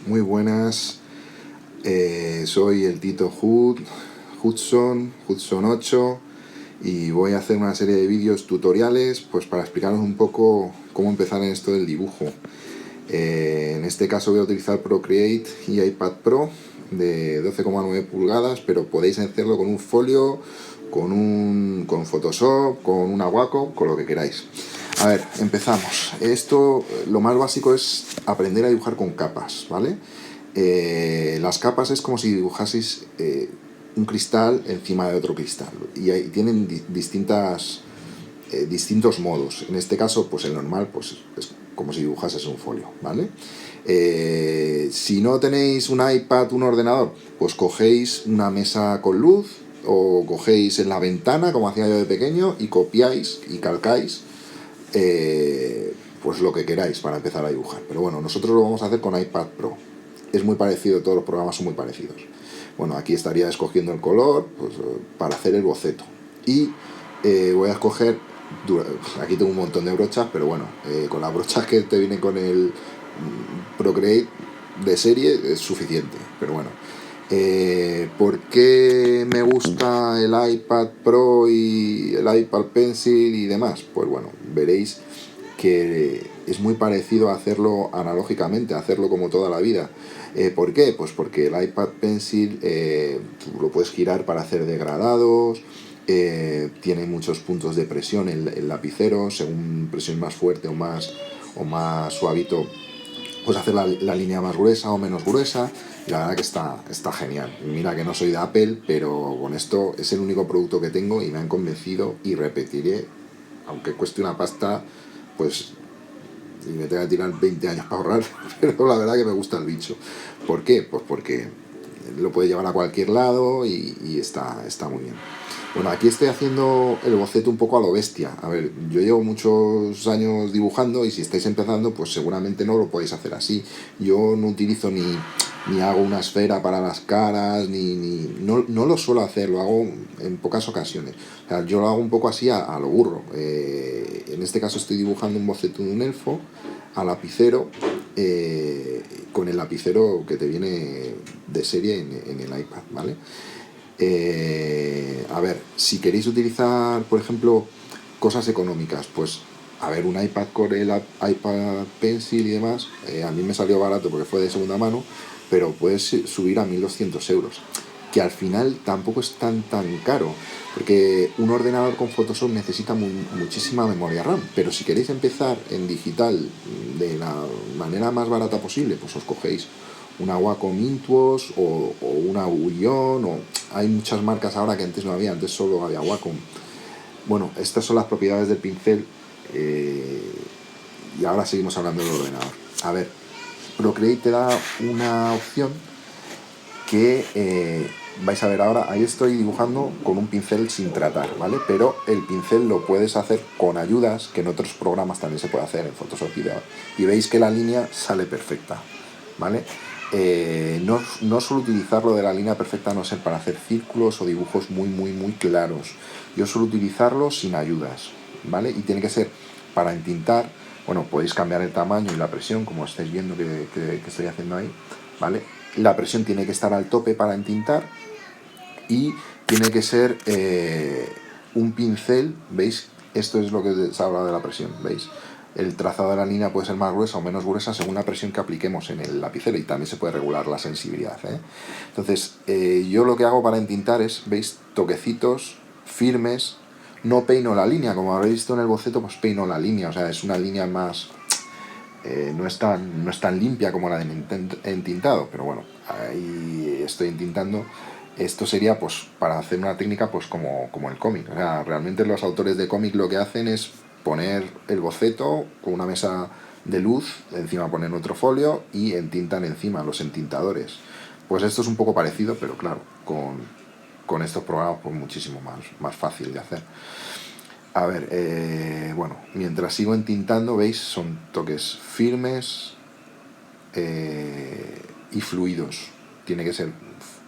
Muy buenas. Soy el Tito Hudson 8, y voy a hacer una serie de vídeos tutoriales pues para explicaros un poco cómo empezar en esto del dibujo. En este caso voy a utilizar Procreate y iPad Pro de 12,9 pulgadas, pero podéis hacerlo con un folio, con Photoshop, con una Wacom, con lo que queráis. A ver, empezamos. Esto, lo más básico es aprender a dibujar con capas, ¿vale? Las capas es como si dibujaseis un cristal encima de otro cristal, y tienen distintos modos. En este caso, pues el normal pues es como si dibujases un folio, ¿vale? Si no tenéis un iPad, un ordenador, pues cogéis una mesa con luz o cogéis en la ventana, como hacía yo de pequeño, y copiáis y calcáis pues lo que queráis para empezar a dibujar. Pero bueno, nosotros lo vamos a hacer con iPad Pro. Es muy parecido, todos los programas son muy parecidos. Bueno, aquí estaría escogiendo el color pues, para hacer el boceto. Y voy a escoger, aquí tengo un montón de brochas, pero bueno, con las brochas que te vienen con el Procreate de serie es suficiente. Pero bueno, ¿por qué me gusta el iPad Pro y el iPad Pencil y demás? Pues bueno, veréis que es muy parecido a hacerlo analógicamente, a hacerlo como toda la vida. ¿Por qué? Pues porque el iPad Pencil lo puedes girar para hacer degradados, tiene muchos puntos de presión en el lapicero, según presión más fuerte o más suavito, pues hacer la línea más gruesa o menos gruesa. Y la verdad que está genial. Mira que no soy de Apple, pero con esto es el único producto que tengo y me han convencido, y repetiré, aunque cueste una pasta, pues, y me tenga que tirar 20 años para ahorrar, pero la verdad que me gusta el bicho. ¿Por qué? Pues porque lo puede llevar a cualquier lado y está muy bien. Bueno, aquí estoy haciendo el boceto un poco a lo bestia. A ver, yo llevo muchos años dibujando, y si estáis empezando, pues seguramente no lo podéis hacer así. Yo no utilizo ni hago una esfera para las caras, no lo suelo hacer, lo hago en pocas ocasiones. O sea, yo lo hago un poco así a lo burro. En este caso estoy dibujando un boceto de un elfo a lapicero, con el lapicero que te viene de serie en el iPad, ¿vale? A ver, si queréis utilizar, por ejemplo, cosas económicas, pues a ver, un iPad con el iPad Pencil y demás, a mí me salió barato porque fue de segunda mano, pero puedes subir a 1.200 euros, que al final tampoco es tan caro, porque un ordenador con Photoshop necesita muchísima memoria RAM. Pero si queréis empezar en digital de la manera más barata posible, pues os cogéis una Wacom Intuos o una Ullón, o hay muchas marcas ahora que antes no había, antes solo había Wacom. Bueno, estas son las propiedades del pincel, y ahora seguimos hablando del ordenador. A ver, Procreate te da una opción que vais a ver ahora. Ahí estoy dibujando con un pincel sin tratar, ¿vale? Pero el pincel lo puedes hacer con ayudas, que en otros programas también se puede hacer, en Photoshop y veis que la línea sale perfecta, ¿vale? No suelo utilizarlo de la línea perfecta, no ser para hacer círculos o dibujos muy claros. Yo suelo utilizarlo sin ayudas, ¿vale? Y tiene que ser para entintar. Bueno, podéis cambiar el tamaño y la presión, como estáis viendo que estoy haciendo ahí, ¿vale? La presión tiene que estar al tope para entintar, y tiene que ser un pincel, ¿veis? Esto es lo que se habla de la presión, ¿veis? El trazado de la línea puede ser más gruesa o menos gruesa según la presión que apliquemos en el lapicero, y también se puede regular la sensibilidad, ¿eh? Entonces, yo lo que hago para entintar es, ¿veis? Toquecitos firmes. No peino la línea, como habréis visto en el boceto, pues peino la línea, o sea, es una línea más... no es tan limpia como la de entintado, pero bueno, ahí estoy entintando. Esto sería pues para hacer una técnica pues como el cómic. O sea, realmente los autores de cómic lo que hacen es poner el boceto con una mesa de luz, encima ponen otro folio y entintan encima, los entintadores. Pues esto es un poco parecido, pero claro, con estos programas pues muchísimo más fácil de hacer. A ver, bueno, mientras sigo entintando, veis, son toques firmes y fluidos. Tiene que ser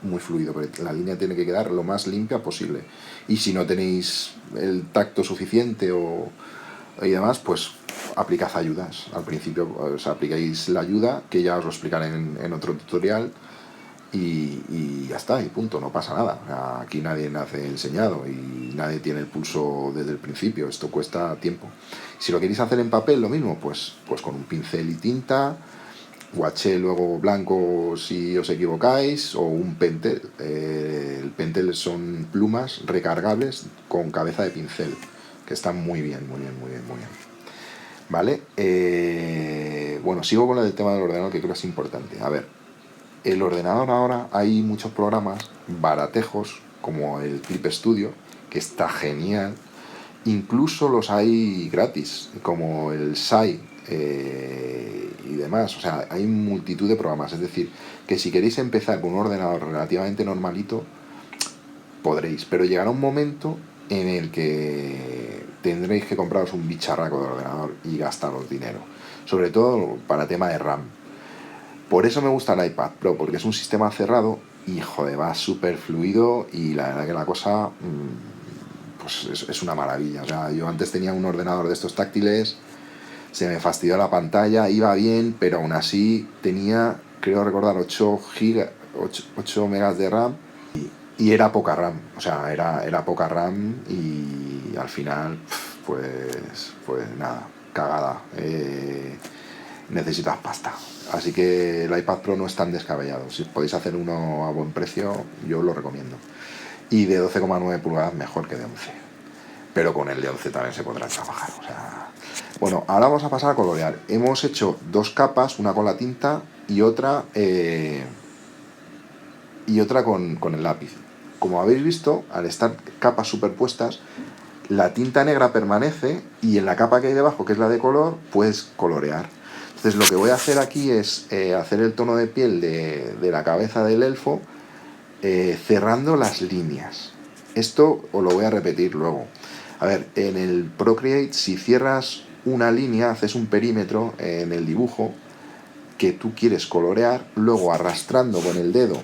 muy fluido, porque la línea tiene que quedar lo más limpia posible. Y si no tenéis el tacto suficiente y demás, pues aplicad ayudas. Al principio os aplicáis la ayuda, que ya os lo explicaré en otro tutorial, y ya está, y punto, no pasa nada. O sea, aquí nadie nace enseñado y nadie tiene el pulso desde el principio, esto cuesta tiempo. Si lo queréis hacer en papel, lo mismo, pues con un pincel y tinta, guaché luego blanco si os equivocáis, o un pentel. El pentel son plumas recargables con cabeza de pincel, que están muy bien, muy bien, muy bien, muy bien. ¿Vale? Bueno, sigo con el tema del ordenador, que creo que es importante. A ver, el ordenador ahora hay muchos programas baratejos, como el Clip Studio, que está genial. Incluso los hay gratis, como el SAI y demás. O sea, hay multitud de programas. Es decir, que si queréis empezar con un ordenador relativamente normalito, podréis. Pero llegará un momento en el que tendréis que compraros un bicharraco de ordenador y gastaros dinero. Sobre todo para tema de RAM. Por eso me gusta el iPad Pro, porque es un sistema cerrado y, joder, va súper fluido y la verdad que la cosa pues es una maravilla. O sea, yo antes tenía un ordenador de estos táctiles, se me fastidió la pantalla, iba bien, pero aún así tenía, creo recordar, 8 megas de RAM y era poca RAM. O sea, era poca RAM y al final, pues nada, cagada. Necesitas pasta. Así que el iPad Pro no es tan descabellado. Si podéis hacer uno a buen precio, yo lo recomiendo. Y de 12,9 pulgadas mejor que de 11. Pero con el de 11 también se podrá trabajar. O sea... Bueno, ahora vamos a pasar a colorear. Hemos hecho 2 capas, una con la tinta y otra con el lápiz. Como habéis visto, al estar capas superpuestas, la tinta negra permanece y en la capa que hay debajo, que es la de color, puedes colorear. Entonces lo que voy a hacer aquí es hacer el tono de piel de la cabeza del elfo, cerrando las líneas. Esto os lo voy a repetir luego. A ver, en el Procreate, si cierras una línea, haces un perímetro en el dibujo que tú quieres colorear, luego arrastrando con el dedo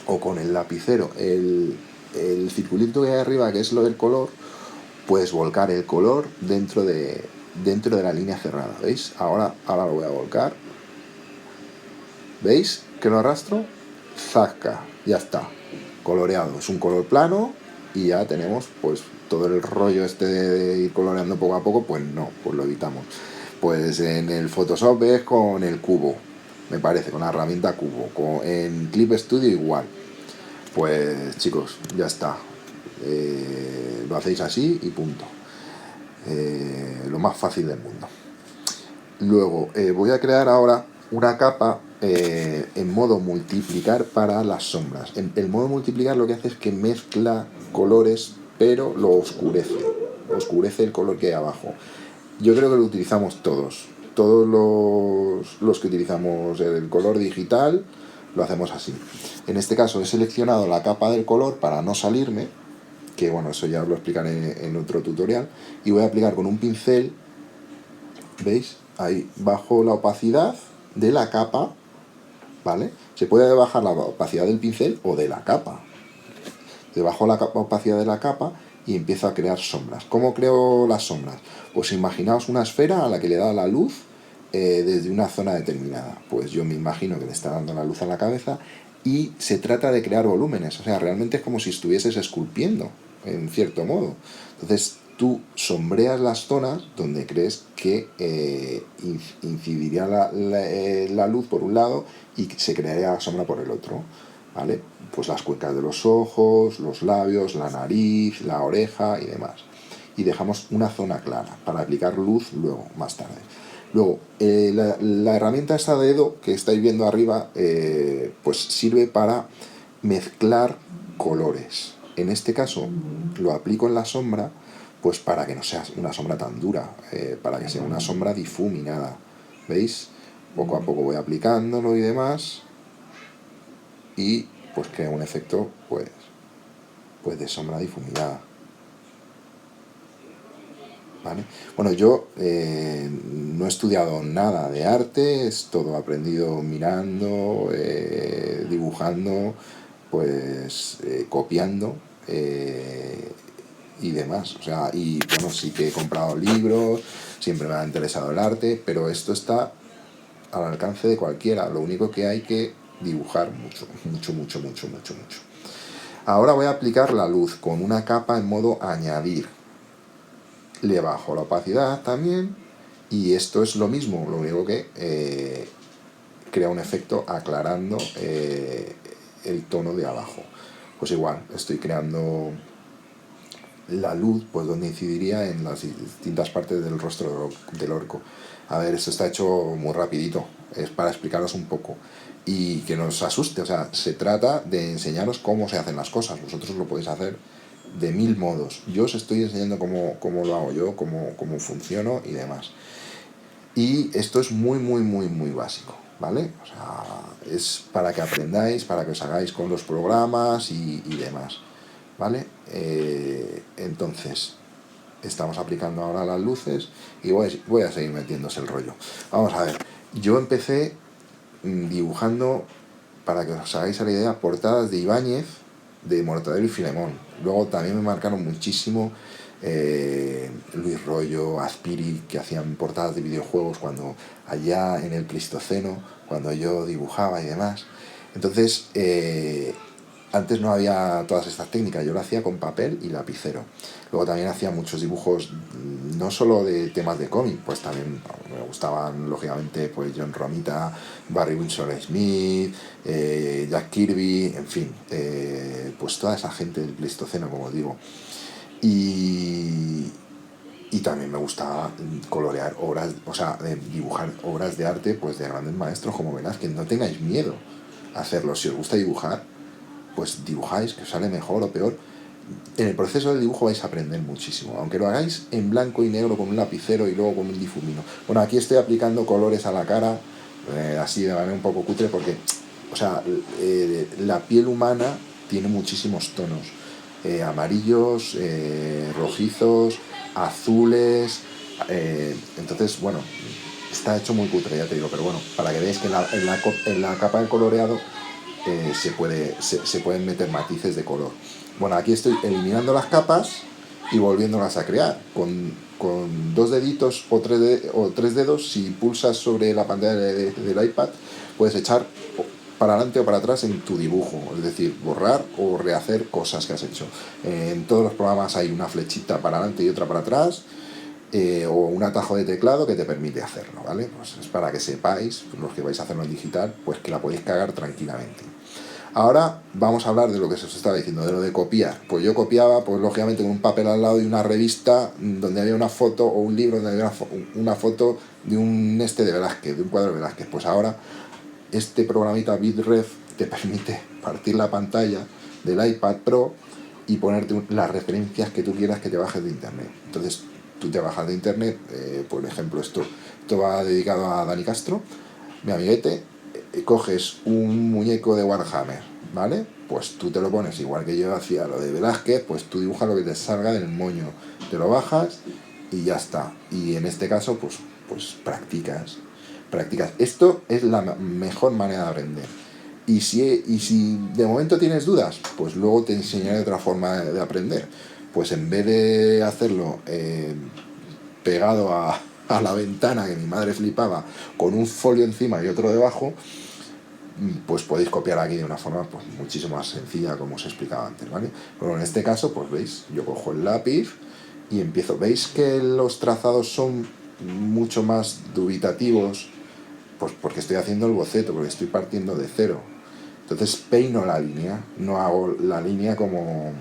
o con el lapicero el circulito que hay arriba, que es lo del color, puedes volcar el color dentro de la línea cerrada. ¿Veis? Ahora lo voy a volcar. ¿Veis que lo arrastro? Zasca, ya está, coloreado. Es un color plano y ya tenemos pues todo el rollo este de ir coloreando poco a poco. Pues no, pues lo evitamos. Pues en el Photoshop es con el cubo, me parece, con la herramienta cubo. En Clip Studio igual. Pues chicos, ya está. Lo hacéis así y punto. Lo más fácil del mundo. Luego voy a crear ahora una capa en modo multiplicar para las sombras. El modo multiplicar lo que hace es que mezcla colores, pero lo oscurece el color que hay abajo. Yo creo que lo utilizamos todos los que utilizamos el color digital lo hacemos así. En este caso he seleccionado la capa del color para no salirme, que bueno, eso ya os lo explicaré en otro tutorial, y voy a aplicar con un pincel, ¿veis? Ahí bajo la opacidad de la capa, ¿vale? Se puede bajar la opacidad del pincel o de la capa. Debajo la opacidad de la capa y empiezo a crear sombras. ¿Cómo creo las sombras? Pues imaginaos una esfera a la que le da la luz desde una zona determinada. Pues yo me imagino que le está dando la luz a la cabeza y se trata de crear volúmenes. O sea, realmente es como si estuvieses esculpiendo, en cierto modo. Entonces tú sombreas las zonas donde crees que incidiría la luz por un lado y se crearía la sombra por el otro, ¿vale? Pues las cuencas de los ojos, los labios, la nariz, la oreja y demás. Y dejamos una zona clara para aplicar luz luego, más tarde. Luego, la herramienta esta de dedo que estáis viendo arriba, pues sirve para mezclar colores. En este caso, lo aplico en la sombra, pues para que no sea una sombra tan dura, para que sea una sombra difuminada. ¿Veis? Poco a poco voy aplicándolo y demás, y pues crea un efecto pues de sombra difuminada. ¿Vale? Bueno, yo no he estudiado nada de arte, es todo aprendido mirando, dibujando, pues copiando, y demás. O sea, y bueno, sí que he comprado libros, siempre me ha interesado el arte, pero esto está al alcance de cualquiera. Lo único que hay que dibujar mucho, mucho, mucho, mucho, mucho, mucho. Ahora voy a aplicar la luz con una capa en modo añadir. Le bajo la opacidad también y esto es lo mismo, lo único que crea un efecto aclarando el tono de abajo. Pues igual, estoy creando la luz, pues donde incidiría en las distintas partes del rostro del orco. A ver, esto está hecho muy rapidito, es para explicaros un poco y que no os asuste. O sea, se trata de enseñaros cómo se hacen las cosas. Vosotros lo podéis hacer de 1000 modos. Yo os estoy enseñando cómo lo hago yo, cómo funciono y demás. Y esto es muy, muy, muy, muy básico, ¿vale? O sea, es para que aprendáis, para que os hagáis con los programas y demás, ¿vale? Entonces, estamos aplicando ahora las luces y voy a seguir metiéndose el rollo. Vamos a ver, yo empecé dibujando, para que os hagáis a la idea, portadas de Ibáñez, de Mortadelo y Filemón. Luego también me marcaron muchísimo Luis Rollo, Azpiri, que hacían portadas de videojuegos cuando allá en el Pleistoceno, cuando yo dibujaba y demás. Entonces, antes no había todas estas técnicas, yo lo hacía con papel y lapicero. Luego también hacía muchos dibujos, no solo de temas de cómic, pues también me gustaban, lógicamente, pues John Romita, Barry Windsor Smith, Jack Kirby, en fin, pues toda esa gente del Pleistoceno, como digo. Y también me gustaba colorear obras, o sea, dibujar obras de arte, pues de grandes maestros como Velázquez. No tengáis miedo a hacerlo. Si os gusta dibujar, pues dibujáis, que os sale mejor o peor. En el proceso del dibujo vais a aprender muchísimo, aunque lo hagáis en blanco y negro con un lapicero y luego con un difumino. Bueno, aquí estoy aplicando colores a la cara, así de manera un poco cutre, porque, o sea, la piel humana tiene muchísimos tonos, amarillos, rojizos, azules, entonces, bueno, está hecho muy cutre, ya te digo, pero bueno, para que veáis que en la capa del coloreado se pueden meter matices de color. Bueno, aquí estoy eliminando las capas y volviéndolas a crear. Con dos deditos o tres dedos, si pulsas sobre la pantalla del iPad, puedes echar para adelante o para atrás en tu dibujo, es decir, borrar o rehacer cosas que has hecho. En todos los programas hay una flechita para adelante y otra para atrás, o un atajo de teclado que te permite hacerlo, ¿vale? Pues es para que sepáis, los que vais a hacerlo en digital, pues que la podéis cagar tranquilamente. Ahora vamos a hablar de lo que se os estaba diciendo, de lo de copiar. Pues yo copiaba, pues lógicamente, con un papel al lado de una revista donde había una foto, o un libro donde había una foto de un de Velázquez, de un cuadro de Velázquez. Pues ahora este programita Bitref te permite partir la pantalla del iPad Pro y ponerte las referencias que tú quieras que te bajes de internet. Entonces tú te bajas de internet, por ejemplo, esto va dedicado a Dani Castro, mi amiguete. Coges un muñeco de Warhammer, ¿vale? Pues tú te lo pones, igual que yo hacía lo de Velázquez, pues tú dibujas lo que te salga del moño, te lo bajas y ya está. Y en este caso, pues practicas. Esto es la mejor manera de aprender. Y si de momento tienes dudas, pues luego te enseñaré otra forma de aprender. Pues en vez de hacerlo pegado a la ventana, que mi madre flipaba, con un folio encima y otro debajo, pues podéis copiar aquí de una forma pues muchísimo más sencilla, como os explicaba antes, ¿vale? Pero en este caso, pues veis, yo cojo el lápiz y empiezo. ¿Veis que los trazados son mucho más dubitativos? Pues porque estoy haciendo el boceto, porque estoy partiendo de cero. Entonces peino la línea, no hago la línea como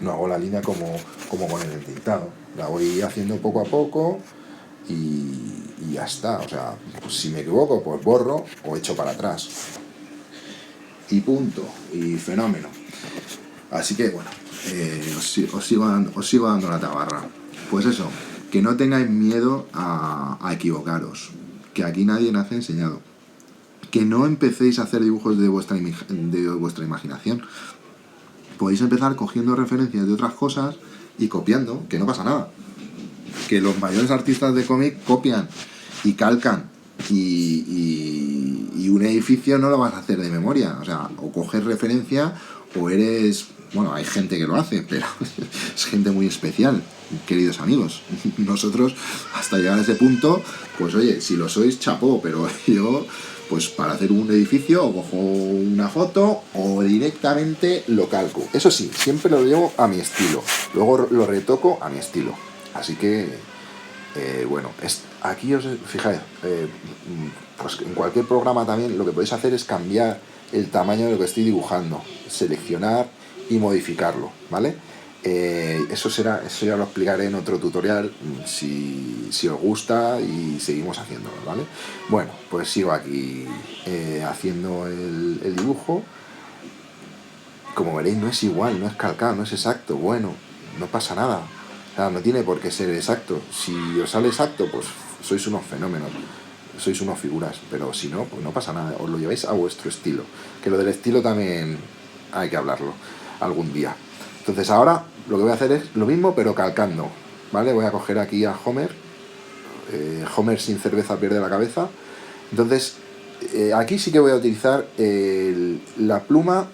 con el entintado. La voy haciendo poco a poco y ya está. O sea, pues si me equivoco, pues borro o echo para atrás. Y punto. Y fenómeno. Así que bueno, os sigo dando la tabarra. Pues eso, que no tengáis miedo a equivocaros. Que aquí nadie nace enseñado. Que no empecéis a hacer dibujos de vuestra imaginación. Podéis empezar cogiendo referencias de otras cosas y copiando, que no pasa nada. Que los mayores artistas de cómic copian y calcan, y un edificio no lo vas a hacer de memoria. O sea, o coges referencia o eres... Bueno, hay gente que lo hace, pero es gente muy especial, queridos amigos. Nosotros, hasta llegar a ese punto, pues oye, si lo sois, chapó, pero yo, pues para hacer un edificio, o cojo una foto o directamente lo calco. Eso sí, siempre lo llevo a mi estilo, luego lo retoco a mi estilo. Así que, bueno, aquí os fijáis, pues en cualquier programa también lo que podéis hacer es cambiar el tamaño de lo que estoy dibujando, seleccionar y modificarlo, ¿vale? Eso ya lo explicaré en otro tutorial si os gusta y seguimos haciéndolo, ¿vale? Bueno, pues sigo aquí haciendo el dibujo. Como veréis, no es igual, no es calcado, no es exacto. Bueno, no pasa nada. O sea, no tiene por qué ser exacto. Si os sale exacto, pues sois unos fenómenos, sois unos figuras, pero si no, pues no pasa nada, os lo lleváis a vuestro estilo, que lo del estilo también hay que hablarlo algún día. Entonces ahora lo que voy a hacer es lo mismo pero calcando, ¿vale? Voy a coger aquí a Homer, Homer sin cerveza pierde la cabeza. Entonces aquí sí que voy a utilizar la pluma,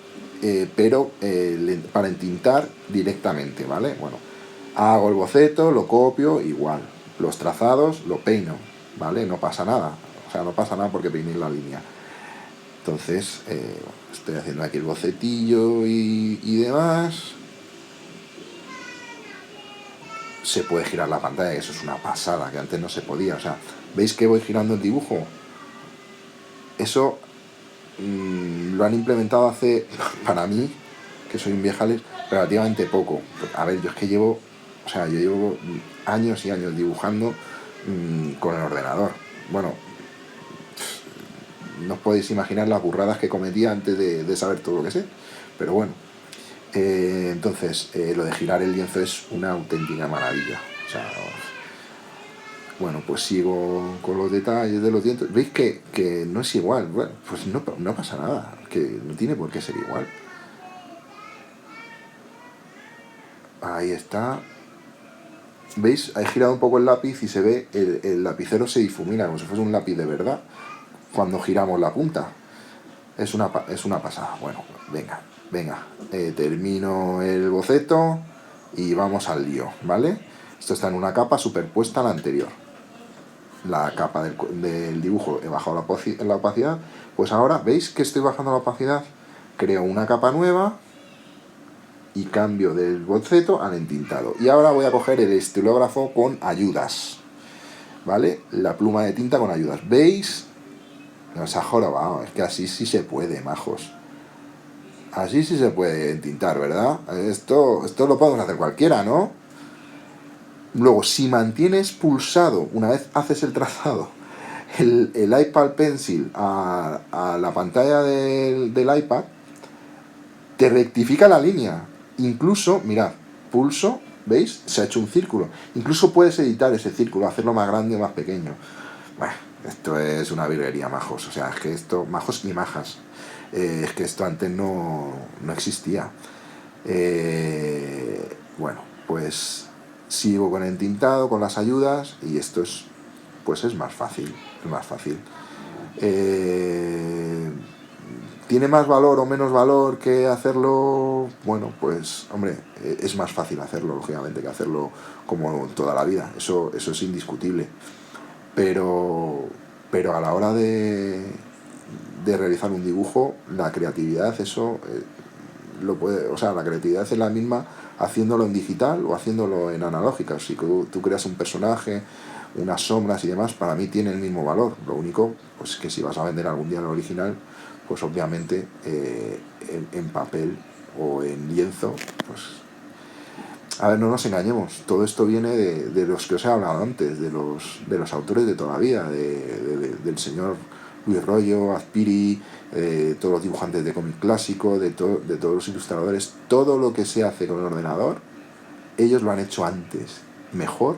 pero para entintar directamente, ¿vale? Bueno, hago el boceto, lo copio, igual, los trazados, lo peino, ¿vale? No pasa nada, o sea, no pasa nada porque peiné la línea. Entonces, estoy haciendo aquí el bocetillo y demás. Se puede girar la pantalla, que eso es una pasada, que antes no se podía. O sea, ¿veis que voy girando el dibujo? Eso lo han implementado hace, para mí, que soy un viejales, relativamente poco. A ver, yo es que llevo años y años dibujando con el ordenador. Bueno, no os podéis imaginar las burradas que cometía antes de saber todo lo que sé, pero bueno. Entonces, lo de girar el lienzo es una auténtica maravilla. O sea, bueno, pues sigo con los detalles de los dientes. ¿Veis que no es igual? Bueno, pues no pasa nada, que no tiene por qué ser igual. Ahí está. ¿Veis? He girado un poco el lápiz y se ve el lapicero se difumina como si fuese un lápiz de verdad cuando giramos la punta. Es una pasada. Bueno, venga. Termino el boceto y vamos al lío, ¿vale? Esto está en una capa superpuesta a la anterior. La capa del dibujo he bajado la opacidad. Pues ahora, ¿veis que estoy bajando la opacidad? Creo una capa nueva y cambio del boceto al entintado. Y ahora voy a coger el estilógrafo con ayudas, ¿vale? La pluma de tinta con ayudas. ¿Veis? No se ha jorobado, es que así sí se puede, majos. Así sí se puede entintar, ¿verdad? Esto lo podemos hacer cualquiera, ¿no? Luego, si mantienes pulsado, una vez haces el trazado, el iPad Pencil a la pantalla del iPad, te rectifica la línea. Incluso, mirad, pulso, ¿veis? Se ha hecho un círculo. Incluso puedes editar ese círculo, hacerlo más grande o más pequeño. Bueno, esto es una virguería, majos. O sea, es que esto, majos y majas, es que esto antes no existía. Bueno, pues sigo con el tintado, con las ayudas, y esto es, pues es más fácil. ¿Tiene más valor o menos valor que hacerlo? Bueno, pues, hombre, es más fácil hacerlo, lógicamente, que hacerlo como toda la vida. Eso es indiscutible. Pero a la hora de realizar un dibujo, la creatividad, eso lo puede, o sea, la creatividad es la misma haciéndolo en digital o haciéndolo en analógica. Si tú creas un personaje, unas sombras y demás, para mí tiene el mismo valor. Lo único, pues que si vas a vender algún día el original, pues obviamente en papel o en lienzo, pues a ver, no nos engañemos, todo esto viene de los que os he hablado antes, de los autores de toda la vida, del señor Luis Royo, Azpiri, todos los dibujantes de cómic clásico, de todos los ilustradores. Todo lo que se hace con el ordenador, ellos lo han hecho antes, mejor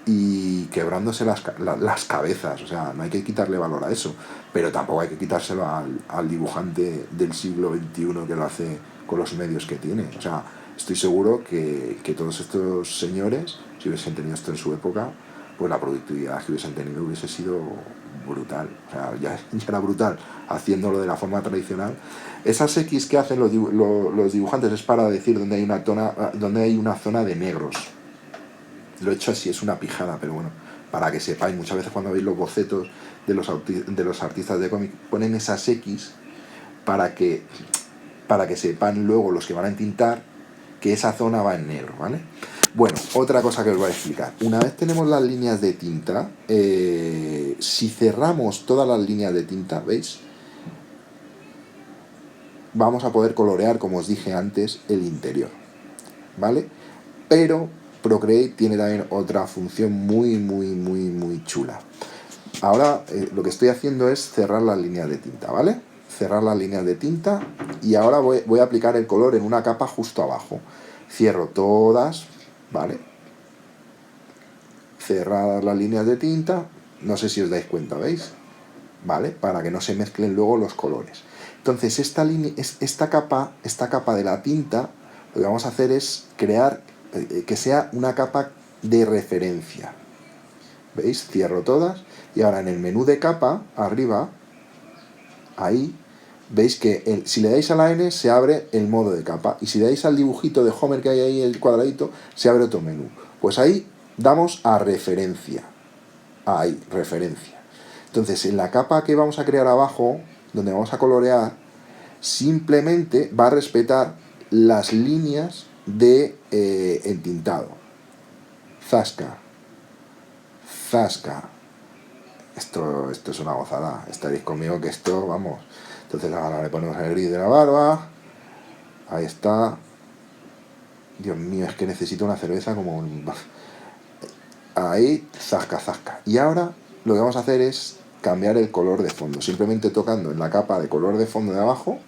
y quebrándose las cabezas. O sea, no hay que quitarle valor a eso, pero tampoco hay que quitárselo al dibujante del siglo XXI que lo hace con los medios que tiene. O sea, estoy seguro que todos estos señores, si hubiesen tenido esto en su época, pues la productividad que hubiesen tenido hubiese sido brutal, o sea, ya era brutal haciéndolo de la forma tradicional. Esas X que hacen los dibujantes es para decir donde hay una zona de negros. Lo he hecho así, es una pijada, pero bueno, para que sepáis, muchas veces cuando veis los bocetos de los artistas de cómic ponen esas X para que sepan luego los que van a entintar que esa zona va en negro, ¿vale? Bueno, otra cosa que os voy a explicar. Una vez tenemos las líneas de tinta, si cerramos todas las líneas de tinta, ¿veis? Vamos a poder colorear, como os dije antes, el interior, ¿vale? Pero Procreate tiene también otra función muy chula. Ahora lo que estoy haciendo es cerrar las líneas de tinta, ¿vale? Cerrar las líneas de tinta y ahora voy a aplicar el color en una capa justo abajo. Cierro todas, ¿vale? Cerradas las líneas de tinta, no sé si os dais cuenta, ¿veis? ¿Vale? Para que no se mezclen luego los colores. Entonces esta capa de la tinta, lo que vamos a hacer es crear que sea una capa de referencia. ¿Veis? Cierro todas y ahora en el menú de capa, arriba, ahí, veis que si le dais a la N se abre el modo de capa y si le dais al dibujito de Homer que hay ahí, el cuadradito, se abre otro menú. Pues ahí damos a referencia. Ahí, referencia. Entonces en la capa que vamos a crear abajo, donde vamos a colorear, simplemente va a respetar las líneas de entintado. Zasca. Esto es una gozada. Estaréis conmigo que esto, vamos. Entonces ahora le ponemos el gris de la barba. Ahí está. Dios mío, es que necesito una cerveza como un... Ahí, zasca. Y ahora lo que vamos a hacer es cambiar el color de fondo. Simplemente tocando en la capa de color de fondo de abajo,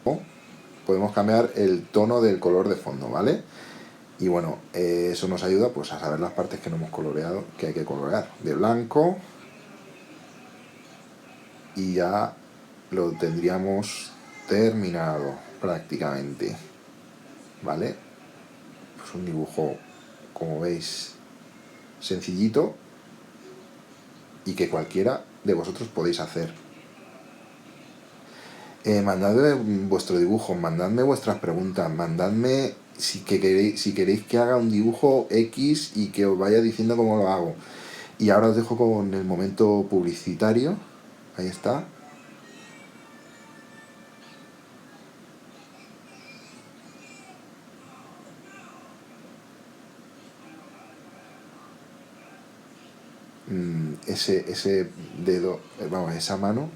podemos cambiar el tono del color de fondo, ¿vale? Y bueno, eso nos ayuda pues a saber las partes que no hemos coloreado, que hay que colorear. De blanco. Y ya lo tendríamos terminado prácticamente, ¿vale? Pues un dibujo, como veis, sencillito y que cualquiera de vosotros podéis hacer. Mandadme vuestro dibujo, mandadme vuestras preguntas, mandadme si queréis que haga un dibujo X y que os vaya diciendo cómo lo hago. Y ahora os dejo con el momento publicitario. Ahí está. Ese dedo, vamos, esa mano,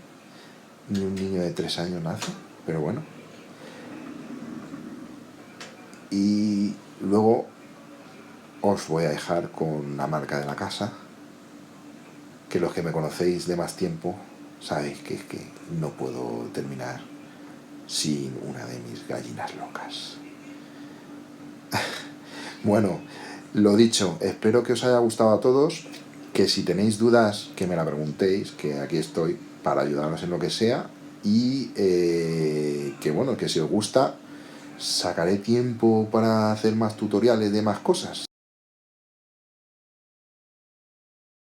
ni un niño de 3 años nace, pero bueno. Y luego os voy a dejar con la marca de la casa, que los que me conocéis de más tiempo sabéis que es que no puedo terminar sin una de mis gallinas locas. Bueno, lo dicho, espero que os haya gustado a todos, que si tenéis dudas que me la preguntéis, que aquí estoy para ayudaros en lo que sea y que bueno, que si os gusta sacaré tiempo para hacer más tutoriales de más cosas.